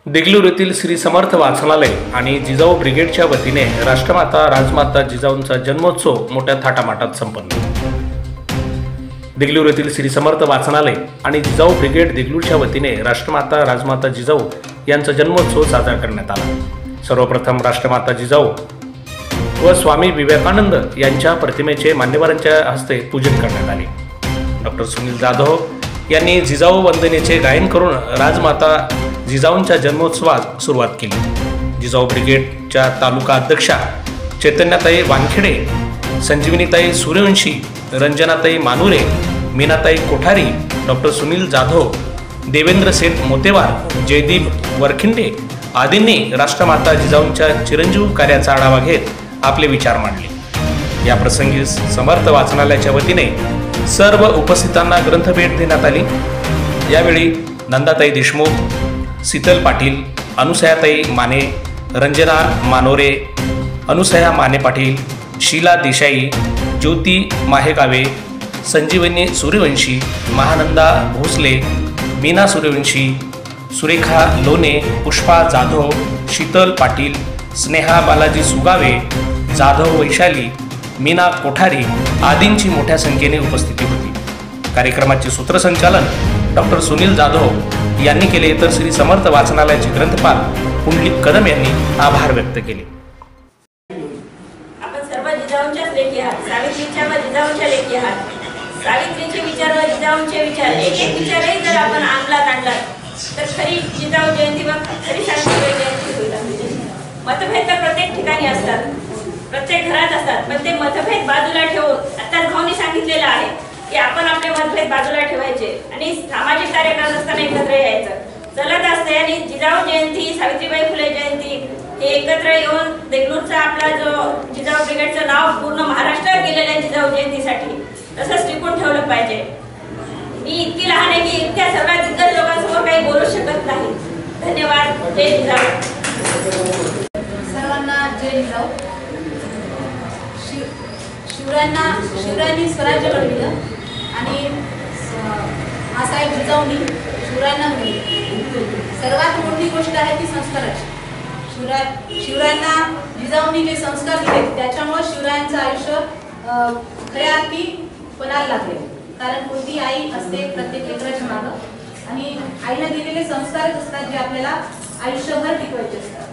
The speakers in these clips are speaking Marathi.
देगलूर येथील श्री समर्थ वाचनालय आणि जिजाऊ ब्रिगेडच्या वतीने राष्ट्रमाता राजमाता जिजाऊंचा जन्मोत्सव मोठ्या थाटामाटात संपन्न। देगलूर येथील श्री समर्थ वाचनालय आणि जिजाऊ ब्रिगेड देगलूरच्या वतीने राष्ट्रमाता राजमाता जिजाऊ यांचा जन्मोत्सव साजरा करण्यात आला। सर्वप्रथम राष्ट्रमाता जिजाऊ व स्वामी विवेकानंद यांच्या प्रतिमेचे मान्यवरांच्या हस्ते पूजन करण्यात आले। डॉक्टर सुनील जाधव यांनी जिजाऊ वंदनेचे गायन करून राजमाता जिजाऊंच्या जन्मोत्सवात सुरुवात केली। जिजाऊ ब्रिगेडच्या तालुका अध्यक्षा चैतन्यताई वानखेडे, संजीवनीताई सूर्यवंशी, रंजनाताई मानुरे, मीनाताई कोठारी, डॉक्टर सुनील जाधव, देवेंद्र सेठ मोतेवार, जयदीप वरखिंडे आदींनी राष्ट्रमाता जिजाऊंच्या चिरंजीव कार्याचा आढावा घेत आपले विचार मांडले। या प्रसंगी समर्थ वाचनालयाच्या वतीने सर्व उपस्थितांना ग्रंथभेट देण्यात आली। यावेळी नंदाताई देशमुख, शीतल पाटील, अनुसयाताई माने, रंजना मानोरे, अनुसया माने पाटील, शीला देसाई, ज्योती माहेगावे, संजीवनी सूर्यवंशी, महानंदा भोसले, मीना सूर्यवंशी, सुरेखा लोणे, पुष्पा जाधव, शीतल पाटील, स्नेहा बालाजी सुगावे, जाधव वैशाली, मीना कोठारी आदींची मोठ्या संख्येने उपस्थिती होती। कार्यक्रमाचे सूत्रसंचालन डॉक्टर सुनील जाधव यांनी केले, तर श्री समर्थ वाचनालयाचे ग्रंथपाल पुंडलिक कदम यांनी आभार व्यक्त केले। आपण सर्व जिजाऊंच्याच लेखी आहात, सावित्रीच्या व जिजाऊंच्या लेखी आहात। सावित्रीचे विचार व जिजाऊंचे विचार एक विचारही जर आपण अंमलात आणला तर खरी जिजाऊ जयंती व खरी सावित्रीबाई जयंती होईल। मतभेद तर प्रत्येक ठिकाणी असतात, प्रत्येक घरात असतात, पण ते मतभेद बाजूला ठेवून आता भाऊनी सांगितलेलं आहे की आपण आपले मतभेद बाजूला ठेवायचे आणि सामाजिक कार्य करत असताना एकत्र यायचं चलत असते। आणि जिजाऊ जयंती, सावित्रीबाई फुले जयंती हे एकत्र येऊन देगलूरचा आपला जो जिजाऊ ब्रिगेडचं नाव पूर्ण महाराष्ट्रात गेलेलं आहे जिजाऊ जयंतीसाठी, तसंच टिकून ठेवलं पाहिजे। मी इतकी लहान आहे की इतक्या सगळ्या दिग्गज लोकांसमोर काही बोलू शकत नाही। धन्यवाद। जय जिजाऊ। सर्वांना जय जिजाऊ। शिवरायांनी स्वराज्य घडविलं आणि आसाहेब जिजाऊंनी शिवरायांना घडविलं। सर्वात मोठी गोष्ट आहे ती संस्काराची। शिवरायांना जिजाऊंनी जे संस्कार दिले त्याच्यामुळे शिवरायांचं आयुष्य खऱ्या अर्थी पणाला लागले। कारण कोणती आई असते प्रत्येक लेकराच्या मागं आणि आईने दिलेले संस्कारच असतात जे आपल्याला आयुष्यभर टिकवायचे असतात।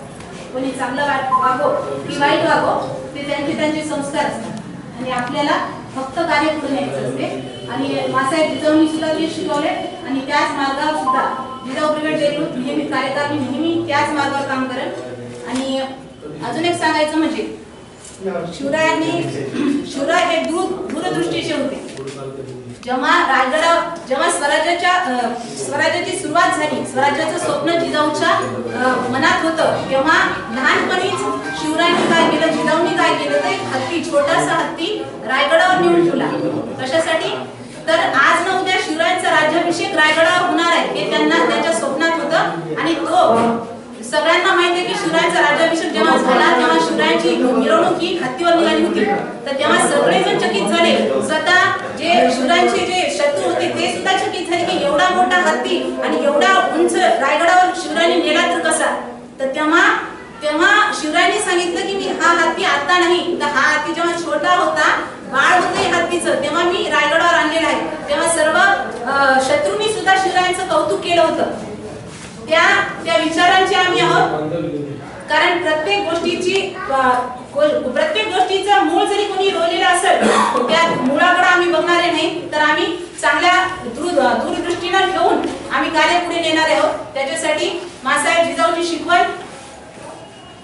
कोणी चांगलं वागो की वाईट वागो ते त्यांचे संस्कार असतात आणि आपल्याला फक्त कार्य पुढे न्यायचं असते। आणि मासाहेब जिजाऊंनी सुद्धा ते शिकवले आणि त्याच मार्गावर सुद्धा जिजाऊ ब्रिगेड देगलूर नेहमी कार्यकारिणी नेहमी त्याच मार्गावर काम करेल। आणि अजून एक सांगायचं म्हणजे शिवराय हे दूरदृष्टीचे होते। जेव्हा स्वराज्याची सुरुवात झाली, स्वराज्याचं स्वप्न जिजाऊंच्या मनात होतं, तेव्हा लहानपणीच शिवरायांनी काय केलं, जिजाऊंनी काय केलं, तर एक हत्ती, छोटासा हत्ती रायगडावर नेऊन ठेवला। कशासाठी? तर आज न उद्या शिवरायांचा राज्याभिषेक रायगडावर होणार आहे हे त्यांच्या स्वप्नात होतं। आणि तो सगळ्यांना माहिती आहे की शिवरायांचा राज्याभिषेक जेव्हा झाला तेव्हा शिवरायांची मिरवणूक ही हत्तीवर निघाली होती। तर तेव्हा सगळेजण चकित झाले, स्वतः जे शिवरायांचे जे शत्रू होते ते सुद्धा चकित झाले की एवढा मोठा हत्ती आणि एवढा उंच रायगडावर शिवरायांनी नेला तर कसा। तर तेव्हा शिवरायांनी सांगितलं की मी हा हत्ती आता नाही, तर हा हत्ती जेव्हा छोटा होता, बाळ होतं हत्तीचं, तेव्हा मी रायगडावर आणलेला आहे। तेव्हा सर्व शत्रूंनी सुद्धा शिवरायांचं कौतुक केलं होतं। त्या विचारांचे आम्ही आहोत। कारण प्रत्येक गोष्टीचं मूळ जरी कोणी रोवलेलं असेल त्या मुळाकडे आम्ही बघणारे नाही, तर आम्ही चांगल्या दूरदृष्टीनं घेऊन आम्ही कार्य पुढे नेणार आहोत। त्याच्यासाठी मासाहेब जिजाऊची शिकवण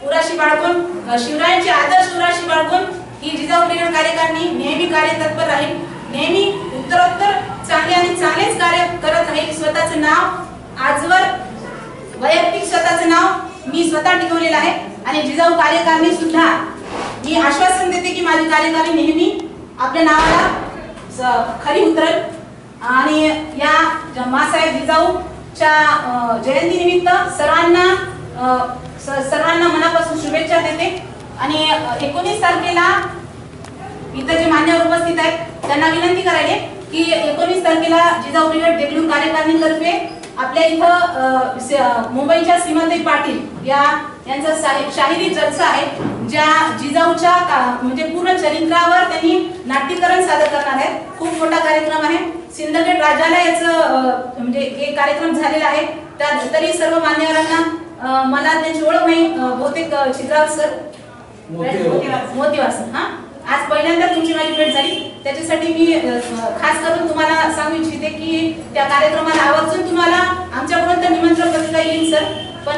उराशी बाळगून, शिवरायांचे आदर्श उराशी बाळगून ही जिजाऊ ब्रिगेड कार्यकारिणी नेहमी कार्यतत्पर राहील, नेहमी उत्तरोत्तर चांगलेच कार्य करत राहील। स्वतःचं नाव आजवर वैयक्तिक स्वतःचं नाव मी स्वतः टिकवलेलं आहे आणि जिजाऊ कार्यकारिणी सुद्धा मी आश्वासन देते की माझी कार्यकारिणी नेहमी आपल्या नावाला खरी उतरेल। आणि या मासाहेब जिजाऊच्या जयंतीनिमित्त सर्वांना मनापासून शुभेच्छा देते। आणि 19 तारखेला इथं जे मान्यवर उपस्थित आहेत त्यांना विनंती करायला की 19 तारखेला जिजाऊ ब्रिगेड देगलूर कार्यकारिणीतर्फे आपल्या इथं मुंबईच्या सीमाताई पाटील यांचा शाहिरी जलसा आहे, ज्या जिजाऊच्या म्हणजे पूर्ण चरित्रावर त्यांनी नाट्यकरण सादर करणार आहेत. खूप मोठा कार्यक्रम आहे. सिंदखेड राजाला याचं म्हणजे एक कार्यक्रम झालेला आहे. तरी सर्व मान्यवरांना मला त्यांची ओळख नाही, बहुतेक चित्राव सर मोतीवार सर हा आज पहिल्यांदा तुमची माझी भेट झाली. त्याच्यासाठी मी खास करून तुम्हाला सांगू इच्छिते की त्या कार्यक्रमाला आवर्जून तुम्हाला आमच्याकडून निमंत्रण पत्रिका येईल सर. पण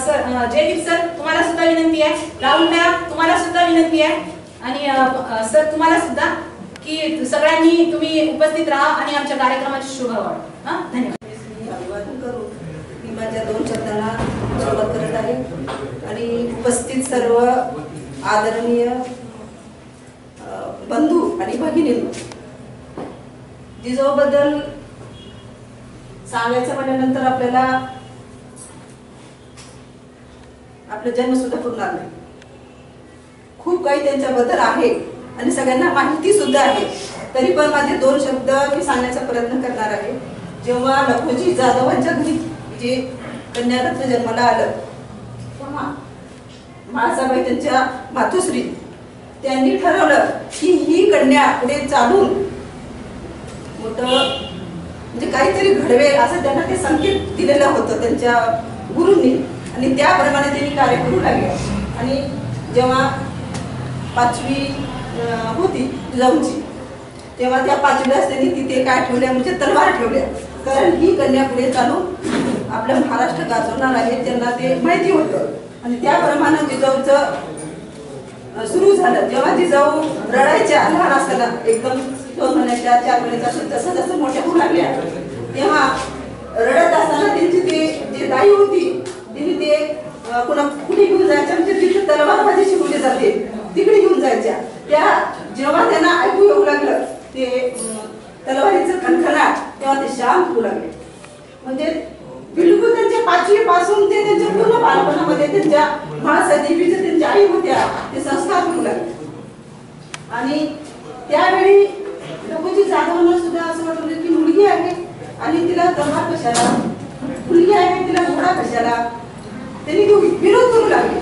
सर जयदीप सर तुम्हाला सुद्धा विनंती आहे, राहुल मॅम तुम्हाला सुद्धा विनंती आहे आणि सर तुम्हाला सुद्धा की सगळ्यांनी तुम्ही उपस्थित राहा आणि आमच्या कार्यक्रमाची शोभा वाढवा. धन्यवाद. अभिवादन करून मी माझ्या 2 शब्दांना सुरुवात करत आहे आणि उपस्थित सर्व आदरणीय बंधू आणि भगिनींनो, जिजाऊबद्दल सांगायचं म्हटल्यानंतर आपल्याला आपला जन्म सुद्धा पुरणार नाही. खूप काही त्यांच्याबद्दल आहे आणि सगळ्यांना माहिती सुद्धा आहे. तरी पण माझे 2 शब्द मी सांगण्याचा प्रयत्न करणार आहे. जेव्हा लखोजी जाधवांच्या घरी जे कन्यारत्न जन्माला आलं तेव्हा म्हाळसाबाई त्यांच्या मातोश्री त्यांनी ठरवलं की ही कन्या पुढे चालून मोठं म्हणजे काहीतरी घडवेल असं त्यांना ते संकेत दिलेलं होतं त्यांच्या गुरूंनी आणि त्याप्रमाणे त्यांनी कार्य करू लागले. आणि जेव्हा 5वी होती जिजाऊंची तेव्हा त्या 5वीलाच त्यांनी तिथे काय ठेवल्या म्हणजे तलवार ठेवल्या, कारण ही कन्या पुढे चालून आपलं महाराष्ट्र गाजवणार आहे त्यांना ते माहिती होतं. आणि त्याप्रमाणे जिजाऊचं सुरू झालं. जेव्हा जिजाऊ रडायच्या लहान असताना एकदम 2 महिन्याच्या 4 महिन्याच्या जसं जसं मोठ्या होऊ लागल्या तेव्हा रडत असताना त्यांची ते जी दाई होती तिने ते कुठे घेऊन जायच्या म्हणजे तिथे तलवारबाजी शिकवली जाते तिकडे घेऊन जायच्या. त्या जेव्हा त्यांना ऐकू येऊ लागलं ते तलवारीचं खणखणाट तेव्हा ते शांत होऊ लागले. म्हणजे बिलकुल त्यांच्या 5वी पासून ते त्यांच्या पूर्ण बालपणामध्ये त्यांच्या महासादेवीच्या त्यांच्या आई होत्या ते संस्कार होऊ लागले. आणि त्यावेळी लखोजी जाधवांना सुद्धा असं वाटलं की मुलगी आहे आणि तिला तलवार कशाला, मुलगी आहे तिला घोडा कशाला, त्यांनी विरोध करू लागले.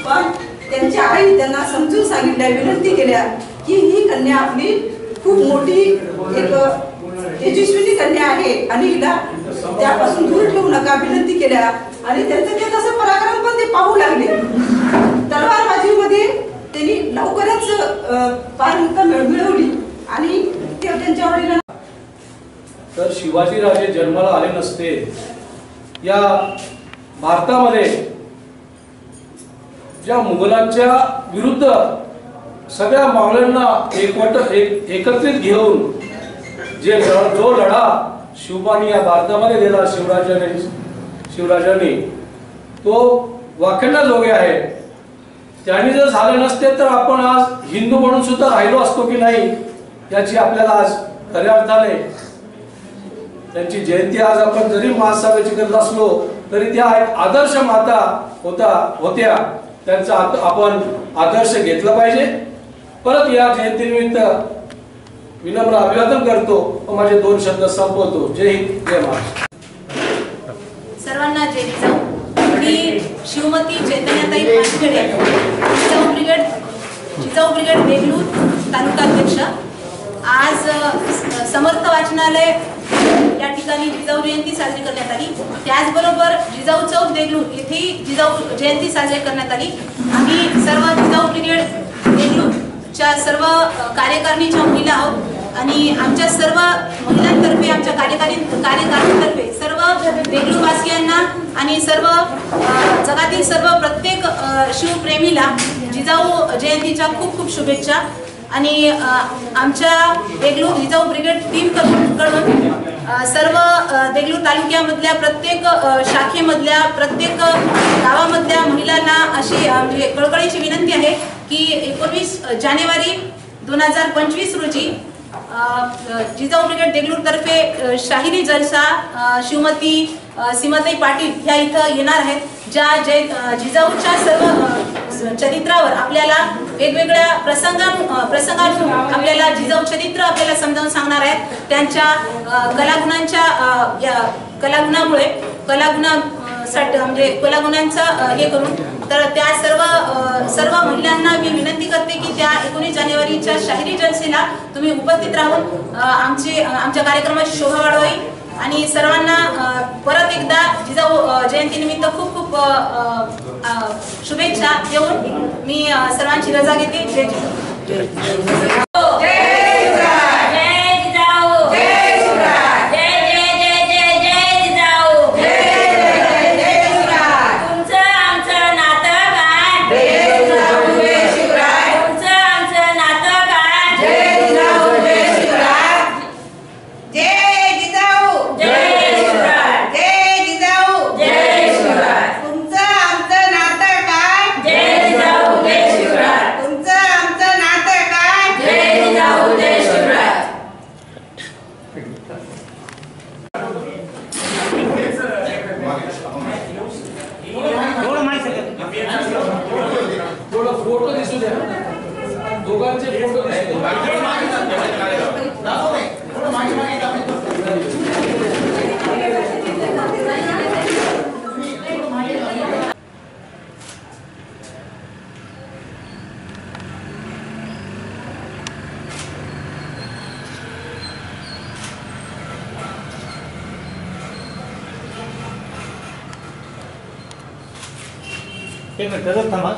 पण त्यांच्या आई त्यांना समजून सांगितल्या, विनंती केल्या की ही कन्या आपली खूप मोठी एक तेजस्विनी कन्या आहे आणि हिला त्यापासून दूर ठेवू नका, विनंती केल्या. आणि त्यांचं ते तसं पराक्रम पण ते पाहू लागले. तलवारबाजीमध्ये त्यांनी लवकरच पारंगता मिळवली आणि ते त्यांच्या वडिलांना तर शिवाजीराजे जन्माला आले नसते या भारतामध्ये ज्या मुघलांच्या विरुद्ध सगळ्या मावळ्यांना एकत्रित घेऊन जो लढा शिवबानी या भारतामध्ये दिला शिवराजांनी तो वाख्यानाजोगे आहे. त्यांनी जर झाले नसते तर आपण आज हिंदू म्हणून सुद्धा राहिलो असतो की नाही याची आपल्याला आज खऱ्या अर्थाने त्यांची जयंती आज आपण जरी महासाहेबांची करत असलो तरी त्या एक आदर्श माता होत्या त्यांचा आपण आदर्श घेतला पाहिजे. परत या जयंतीनिमित्त विनम्र अभिवादन करतो व माझे 2 शब्द संपवतो. जय हिंद, जय महाराष्ट्र. सर्वांना जय जिजाऊ. मी शिवमती चैतन्यताई पाचखेडे, जिजाऊ ब्रिगेड देगलूर तालुकाध्यक्ष. आज समर्थ वाचनालय या ठिकाणी जिजाऊ जयंती साजरी करण्यात आली. त्याचबरोबर जिजाऊ चौक देगलूर येथेही जिजाऊ जयंती साजरी करण्यात आली. आम्ही सर्व जिजाऊ ब्रिगेड देगलूरच्या सर्व कार्यकारिणीच्या महिला आहोत आणि आमच्या सर्व महिलांतर्फे आमच्या कार्यकारिणीतर्फे सर्व देगलूरवासियांना आणि सर्व जगातील सर्व प्रत्येक शिवप्रेमीला जिजाऊ जयंतीच्या खूप खूप शुभेच्छा. आणि आमच्या देगलूर जिजाऊ ब्रिगेड टीम कडून सर्व देगलूर तालुक्यामधल्या प्रत्येक शाखेमधल्या प्रत्येक गावामधल्या महिलांना अशी म्हणजे कळकळीची विनंती आहे की 19 जानेवारी 2025 रोजी जिजाऊ ब्रिगेड देगलूर तर्फे शाहिरी जलसा शिवमती सीमाताई पाटील ह्या इथं येणार आहेत. ज्या जिजाऊच्या सर्व चरित्रावर आपल्याला वेगवेगळ्या प्रसंगातून आपल्याला जिजाऊ चरित्र आपल्याला समजावून सांगणार आहेत. त्यांच्या कलागुणामुळे कलागुणासाठी म्हणजे कलागुणांचं हे करून तर त्या सर्व महिलांना मी विनंती करते की त्या 19 जानेवारीच्या शाहिरी जलसेला तुम्ही उपस्थित राहून आमच्या कार्यक्रमाची शोभा वाढवावी आणि सर्वांना परत एकदा जिजाऊ जयंतीनिमित्त खूप खूप शुभेच्छा देऊन मी सर्वांची रजा घेते. जय जिजाऊ. फोटो दिसू द्या, दोघांचे फोटो दिसू एक मिनिट थांबा.